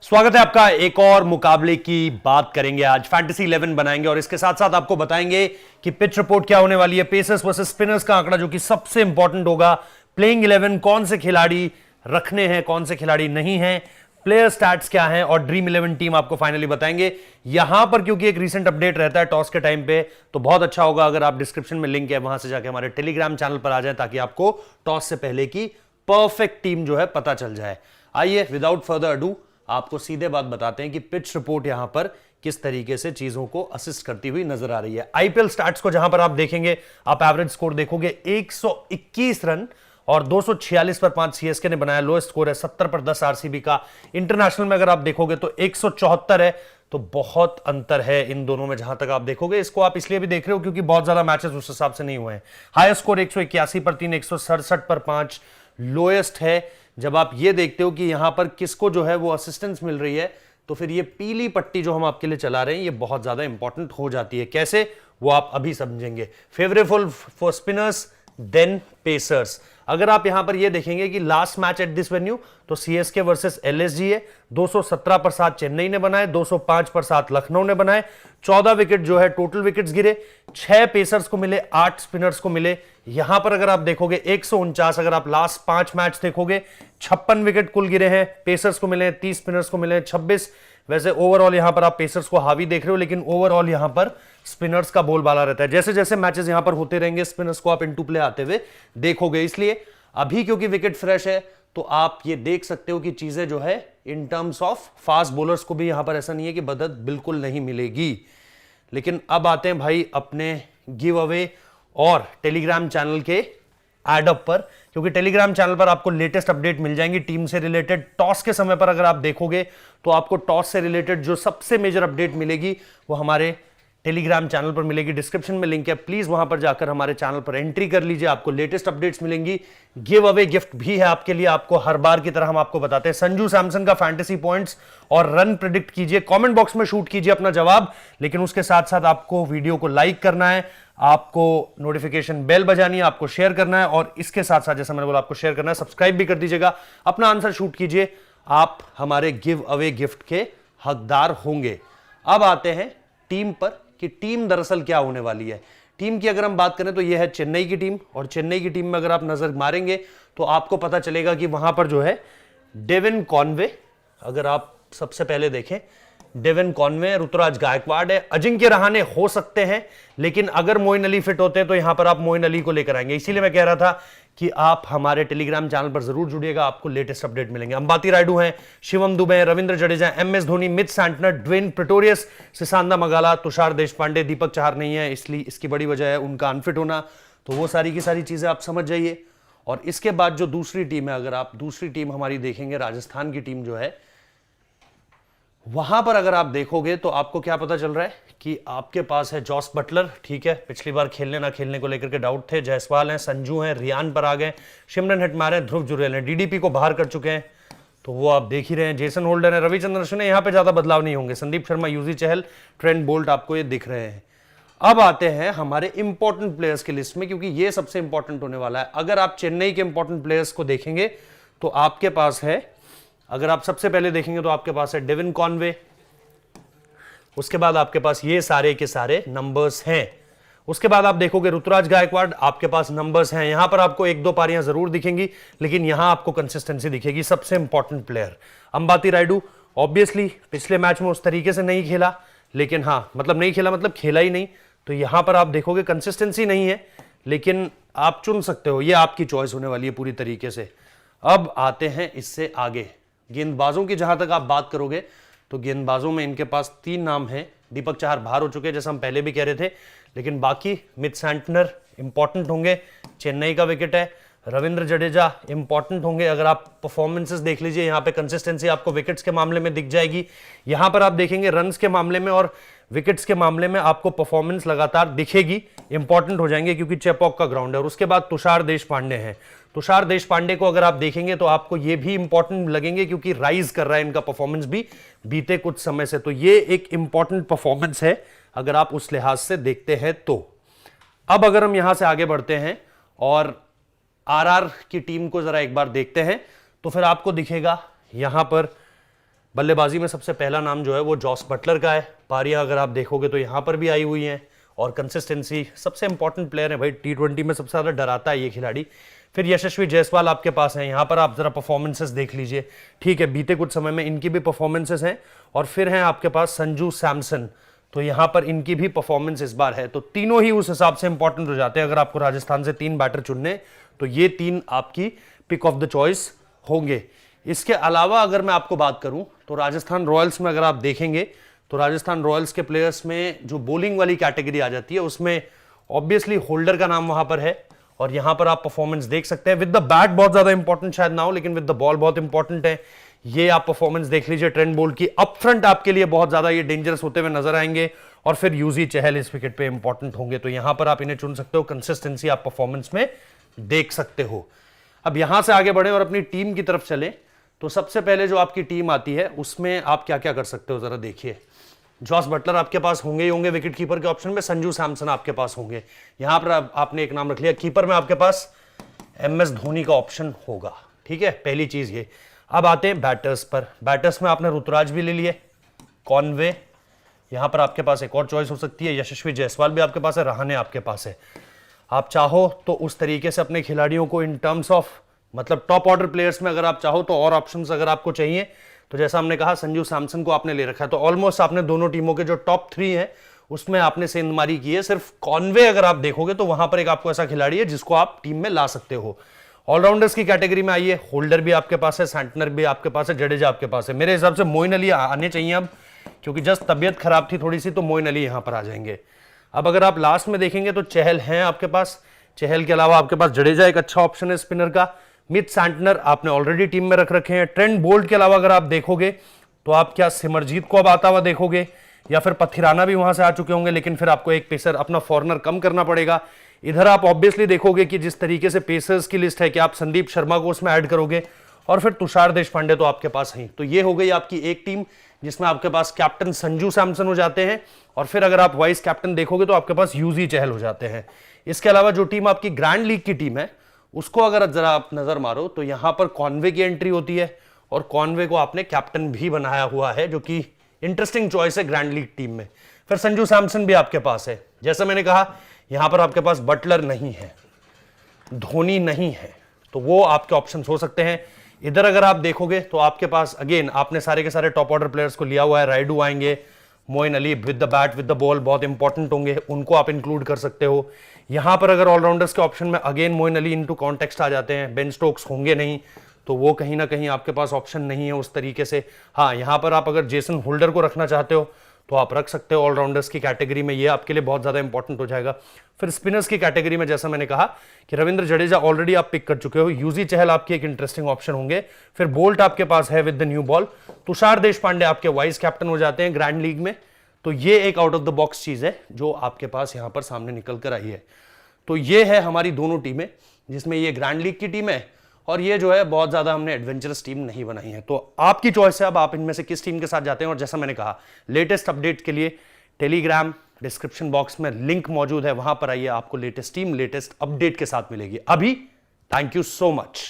स्वागत है आपका। एक और मुकाबले की बात करेंगे आज, फैंटेसी 11 बनाएंगे और इसके साथ साथ आपको बताएंगे कि पिच रिपोर्ट क्या होने वाली है, पेसर्स वर्सेस स्पिनर्स का आंकड़ा जो कि सबसे इंपॉर्टेंट होगा, प्लेइंग 11 कौन से खिलाड़ी रखने हैं, कौन से खिलाड़ी नहीं हैं, प्लेयर स्टैट्स क्या हैं और ड्रीम 11 टीम आपको फाइनली बताएंगे। यहां पर क्योंकि एक रीसेंट अपडेट रहता है टॉस के टाइम पे, तो बहुत अच्छा होगा अगर आप डिस्क्रिप्शन में लिंक है वहां से जाके हमारे टेलीग्राम चैनल पर आ जाए ताकि आपको टॉस से पहले की परफेक्ट टीम जो है पता चल जाए। आइए विदाउट फर्दर अडू आपको सीधे बात बताते हैं कि पिच रिपोर्ट यहां पर किस तरीके से चीजों को असिस्ट करती हुई नजर आ रही है। आईपीएल स्टैट्स को जहां पर आप देखेंगे, आप एवरेज स्कोर देखोगे 121 रन और 246 पर 5 सीएसके ने बनाया। लोएस्ट स्कोर है 70 पर 10 आरसीबी का। इंटरनेशनल में अगर आप देखोगे तो 174 है, तो बहुत अंतर है इन दोनों में। जहां तक आप देखोगे, इसको आप इसलिए भी देख रहे हो क्योंकि बहुत ज्यादा मैचेस उस हिसाब से नहीं हुए हैं। हाईएस्ट स्कोर 181 पर 3, 167 पर 5 लोएस्ट है। जब आप ये देखते हो कि यहां पर किसको जो है वो असिस्टेंस मिल रही है, तो फिर ये पीली पट्टी जो हम आपके लिए चला रहे हैं ये बहुत ज्यादा इंपॉर्टेंट हो जाती है। कैसे, वो आप अभी समझेंगे। Favourable for spinners than pacers. अगर आप यहां पर ये देखेंगे कि last match at this venue तो सीएसके वर्सेस एलएसजी है। 217 पर 7 चेन्नई ने बनाए, 205 पर 7 लखनऊ ने बनाए। 14 विकेट जो है टोटल विकेट्स गिरे, 6 पेसर्स को मिले, 8 स्पिनर्स को मिले। यहां पर अगर आप देखोगे 149, अगर आप लास्ट 5 मैच देखोगे 56 विकेट कुल गिरे हैं, पेसर्स को मिले 30, स्पिनर्स को मिले 26। वैसे ओवरऑल यहां पर आप पेसर्स को हावी देख रहे हो, लेकिन ओवरऑल यहां पर स्पिनर्स का बोलबाला रहता है। जैसे जैसे मैचेस यहां पर होते रहेंगे स्पिनर्स को आप इनटू प्ले आते हुए देखोगे। इसलिए अभी क्योंकि विकेट फ्रेश है तो आप ये देख सकते हो कि चीजें जो है in terms of fast bowlers को भी यहां पर ऐसा नहीं है कि मदद बिल्कुल नहीं मिलेगी। लेकिन अब आते हैं भाई अपने गिव अवे और टेलीग्राम चैनल के एडअप पर, क्योंकि टेलीग्राम चैनल पर आपको लेटेस्ट अपडेट मिल जाएंगी टीम से रिलेटेड। टॉस के समय पर अगर आप देखोगे तो आपको टॉस से रिलेटेड जो सबसे मेजर अपडेट मिलेगी वो हमारे टेलीग्राम चैनल पर मिलेगी। डिस्क्रिप्शन में लिंक है, प्लीज वहां पर जाकर हमारे चैनल पर एंट्री कर लीजिए, आपको लेटेस्ट अपडेट्स मिलेंगी। गिव अवे गिफ्ट भी है आपके लिए। आपको हर बार की तरह हम आपको बताते हैं संजू सैमसन का फैंटेसी पॉइंट्स और रन प्रेडिक्ट कीजिए। कमेंट बॉक्स में शूट कीजिए अपना जवाब, लेकिन उसके साथ साथ आपको वीडियो को लाइक करना है, आपको नोटिफिकेशन बेल बजानी है, आपको शेयर करना है और इसके साथ साथ जैसा मैंने बोला आपको शेयर करना है, सब्सक्राइब भी कर दीजिएगा। अपना आंसर शूट कीजिए, आप हमारे गिव अवे गिफ्ट के हकदार होंगे। अब आते हैं टीम पर कि टीम दरअसल क्या होने वाली है। टीम की अगर हम बात करें तो यह है चेन्नई की टीम, और चेन्नई की टीम में अगर आप नजर मारेंगे तो आपको पता चलेगा कि वहां पर जो है डेविन कॉनवे, अगर आप सबसे पहले देखें डेविन कॉनवे, ऋतुराज गायकवाड़ है, अजिंक्य रहाणे हो सकते हैं, लेकिन अगर मोइन अली फिट होते हैं तो यहां पर आप मोइन अली को लेकर आएंगे। इसीलिए मैं कह रहा था कि आप हमारे टेलीग्राम चैनल पर जरूर जुड़िएगा, आपको लेटेस्ट अपडेट मिलेंगे। अंबाती रायडू हैं, Shivam Dube, Ravindra Jadeja, MS Dhoni, Mitch Santner, Dwayne Pretorius, Sisanda Magala, Tushar Deshpande, Deepak Chahar नहीं है, इसलिए इसकी बड़ी वजह है उनका अनफिट होना। तो वो सारी की सारी चीजें आप समझ जाइए। और इसके बाद जो दूसरी टीम है, अगर आप दूसरी टीम हमारी देखेंगे, राजस्थान की टीम जो है, वहां पर अगर आप देखोगे तो आपको क्या पता चल रहा है कि आपके पास है जॉस बटलर, ठीक है, पिछली बार खेलने ना खेलने को लेकर के डाउट थे। जायसवाल हैं, संजू हैं, रियान पर आ गए, सिमरन हेटमायर हैं, ध्रुव जुरेल हैं, डीडीपी को बाहर कर चुके हैं, तो वो आप देख ही रहे हैं। जेसन होल्डर है, रविचंद्रन अश्विन है, यहां पे ज्यादा बदलाव नहीं होंगे। संदीप शर्मा, यूजी चहल, ट्रेंट बोल्ट आपको ये दिख रहे हैं। अब आते हैं हमारे इंपॉर्टेंट प्लेयर्स की लिस्ट में, क्योंकि ये सबसे इंपॉर्टेंट होने वाला है। अगर आप चेन्नई के इंपॉर्टेंट प्लेयर्स को देखेंगे तो आपके पास है, अगर आप सबसे पहले देखेंगे तो आपके पास है डेविन कॉनवे, उसके बाद आपके पास ये सारे के सारे नंबर्स हैं। उसके बाद आप देखोगे ऋतुराज गायकवाड़, आपके पास नंबर्स हैं। यहां पर आपको 1-2 पारियां जरूर दिखेंगी, लेकिन यहां आपको कंसिस्टेंसी दिखेगी। सबसे important player Ambati Rayudu, obviously पिछले मैच में उस तरीके से नहीं खेला, लेकिन हाँ मतलब नहीं खेला मतलब खेला ही नहीं, तो यहां पर आप देखोगे कंसिस्टेंसी नहीं है, लेकिन आप चुन सकते हो, ये आपकी चॉइस होने वाली है पूरी तरीके से। अब आते हैं इससे आगे गेंदबाजों की, जहां तक आप बात करोगे तो गेंदबाजों में इनके पास 3 नाम हैं। दीपक चहार बाहर हो चुके हैं जैसा हम पहले भी कह रहे थे, लेकिन बाकी मिथ सैंटनर इंपॉर्टेंट होंगे, चेन्नई का विकेट है, रविंद्र जडेजा इंपॉर्टेंट होंगे। अगर आप परफॉर्मेंसेस देख लीजिए, यहां पे कंसिस्टेंसी आपको विकेट्स के मामले में दिख जाएगी। यहां पर आप देखेंगे रन्स के मामले में और विकेट्स के मामले में आपको परफॉर्मेंस लगातार दिखेगी, इंपॉर्टेंट हो जाएंगे क्योंकि चेपॉक का ग्राउंड है। और उसके बाद तुषार देशपांडे हैं। तुषार देशपांडे को अगर आप देखेंगे तो आपको ये भी इंपॉर्टेंट लगेंगे क्योंकि राइज कर रहा है इनका परफॉर्मेंस भी बीते कुछ समय से, तो ये एक इंपॉर्टेंट परफॉर्मेंस है अगर आप उस लिहाज से देखते हैं तो। अब अगर हम यहां से आगे बढ़ते हैं और आरआर की टीम को जरा एक बार देखते हैं तो फिर आपको दिखेगा यहां पर बल्लेबाजी में सबसे पहला नाम जो है वो जॉस बटलर का है। पारियां अगर आप देखोगे तो यहां पर भी आई हुई हैं, और कंसिस्टेंसी सबसे इंपॉर्टेंट प्लेयर है भाई, T20 में सबसे ज्यादा डराता है ये खिलाड़ी। फिर यशस्वी जायसवाल आपके पास है, यहां पर आप जरा परफॉर्मेंसेस देख लीजिए, ठीक है, बीते कुछ समय में इनकी भी परफॉर्मेंसेस हैं। और फिर हैं आपके पास संजू सैमसन, तो यहां पर इनकी भी परफॉर्मेंस इस बार है। तो तीनों ही उस हिसाब से इंपॉर्टेंट हो जाते हैं। अगर आपको राजस्थान से 3 बैटर चुनने तो ये 3 आपकी पिक ऑफ द चॉइस होंगे। इसके अलावा अगर मैं आपको बात करूं तो राजस्थान रॉयल्स में अगर आप देखेंगे तो राजस्थान रॉयल्स के प्लेयर्स में जो बॉलिंग वाली कैटेगरी आ जाती है उसमें ऑब्वियसली होल्डर का नाम वहां पर है, और यहां पर आप परफॉर्मेंस देख सकते हैं। विद द बैट बहुत ज्यादा इंपॉर्टेंट शायद ना हो, लेकिन विद द बॉल बहुत इंपॉर्टेंट है। ये आप परफॉर्मेंस देख लीजिए ट्रेंट बोल्ट की, अप फ्रंट आपके लिए बहुत ज्यादा ये डेंजरस होते हुए नजर आएंगे। और फिर यूजी चहल इस विकेट पे इंपॉर्टेंट होंगे, तो यहां पर आप इन्हें चुन सकते हो। कंसिस्टेंसी आप परफॉर्मेंस में देख सकते हो। अब यहां से आगे बढ़े और अपनी टीम की तरफ चले तो सबसे पहले जो आपकी टीम आती है उसमें आप क्या क्या कर सकते हो जरा देखिए। जॉस बटलर आपके पास होंगे ही होंगे विकेट कीपर के ऑप्शन में, संजू सैमसन आपके पास होंगे। यहां पर आपने एक नाम रख लिया कीपर में, आपके पास MS धोनी का ऑप्शन होगा, ठीक है, पहली चीज ये। अब आते हैं बैटर्स पर। बैटर्स में आपने ऋतुराज भी ले लिए, कॉनवे, यहां पर आपके पास एक और चॉइस हो सकती है, यशस्वी जायसवाल भी आपके पास है, रहाणे आपके पास है। आप चाहो तो उस तरीके से अपने खिलाड़ियों को इन टर्म्स ऑफ मतलब टॉप ऑर्डर प्लेयर्स में अगर आप चाहो तो और ऑप्शंस अगर आपको चाहिए तो जैसा हमने कहा संजू सैमसन को आपने ले रखा है, तो ऑलमोस्ट आपने दोनों टीमों के जो टॉप 3 हैं उसमें आपने सेंधमारी की है। सिर्फ कॉनवे अगर आप देखोगे तो वहां पर एक आपको ऐसा खिलाड़ी है जिसको आप टीम में ला सकते हो। ऑलराउंडर्स की कैटेगरी में आइए, होल्डर भी आपके पास है, सैंटनर भी आपके पास है, जडेजा आपके पास है। मेरे हिसाब से मोइन अली आने चाहिए अब, क्योंकि जस्ट तबियत खराब थी थोड़ी सी, तो मोइन अली यहां पर आ जाएंगे। अब अगर आप लास्ट में देखेंगे तो चहल हैं आपके पास, चहल के अलावा आपके पास जडेजा एक अच्छा ऑप्शन है स्पिनर का। मित सैंटनर आपने ऑलरेडी टीम में रख रखे हैं। ट्रेंट बोल्ट के अलावा अगर आप देखोगे तो आप क्या सिमरजीत को अब आता हुआ देखोगे, या फिर पथिराना भी वहां से आ चुके होंगे, लेकिन फिर आपको एक पेसर अपना फॉरनर कम करना पड़ेगा। इधर आप ऑब्वियसली देखोगे कि जिस तरीके से पेसर्स की लिस्ट है कि आप संदीप शर्मा को उसमें ऐड करोगे, और फिर तुषार देशपांडे तो आपके पास हैं। तो ये हो गई आपकी एक टीम जिसमें आपके पास कैप्टन संजू सैमसन हो जाते हैं, और फिर अगर आप वाइस कैप्टन देखोगे तो आपके पास यूजी चहल हो जाते हैं। इसके अलावा जो टीम आपकी ग्रैंड लीग की टीम है उसको अगर जरा आप नजर मारो तो यहां पर कॉनवे की एंट्री होती है, और कॉनवे को आपने कैप्टन भी बनाया हुआ है, जो कि इंटरेस्टिंग चॉइस है ग्रैंड लीग टीम में। फिर संजू सैमसन भी आपके पास है। जैसा मैंने कहा यहां पर आपके पास बटलर नहीं है, धोनी नहीं है, तो वो आपके ऑप्शन हो सकते हैं। इधर अगर आप देखोगे तो आपके पास अगेन आपने सारे के सारे टॉप ऑर्डर प्लेयर्स को लिया हुआ है। राइडू आएंगे, Moeen Ali with the bat with the ball बहुत इंपॉर्टेंट होंगे, उनको आप इंक्लूड कर सकते हो। यहां पर अगर ऑलराउंडर्स के ऑप्शन में again Moeen Ali into context आ जाते हैं, बेन स्टोक्स होंगे नहीं, तो वो कहीं ना कहीं आपके पास ऑप्शन नहीं है उस तरीके से। हाँ, यहां पर आप अगर जेसन होल्डर को रखना चाहते हो तो आप रख सकते हो ऑलराउंडर्स की कैटेगरी में, ये आपके लिए बहुत ज्यादा इंपॉर्टेंट हो जाएगा। फिर स्पिनर्स की कैटेगरी में जैसा मैंने कहा कि रविंद्र जडेजा ऑलरेडी आप पिक कर चुके हो, यूजी चहल आपकी एक इंटरेस्टिंग ऑप्शन होंगे। फिर बोल्ट आपके पास है with the new ball, Tushar Deshpande आपके वाइस कैप्टन हो जाते हैं ग्रैंड लीग में। तो ये एक आउट ऑफ द बॉक्स चीज है जो आपके पास यहां पर सामने निकल कर आई है। तो ये है हमारी दोनों टीमें, जिसमें ये ग्रैंड लीग की टीम है और ये जो है बहुत ज्यादा हमने एडवेंचरस टीम नहीं बनाई है। तो आपकी चॉइस है अब आप इनमें से किस टीम के साथ जाते हैं। और जैसा मैंने कहा लेटेस्ट अपडेट के लिए टेलीग्राम डिस्क्रिप्शन बॉक्स में लिंक मौजूद है, वहां पर आइए, आपको लेटेस्ट टीम लेटेस्ट अपडेट के साथ मिलेगी। अभी थैंक यू सो मच।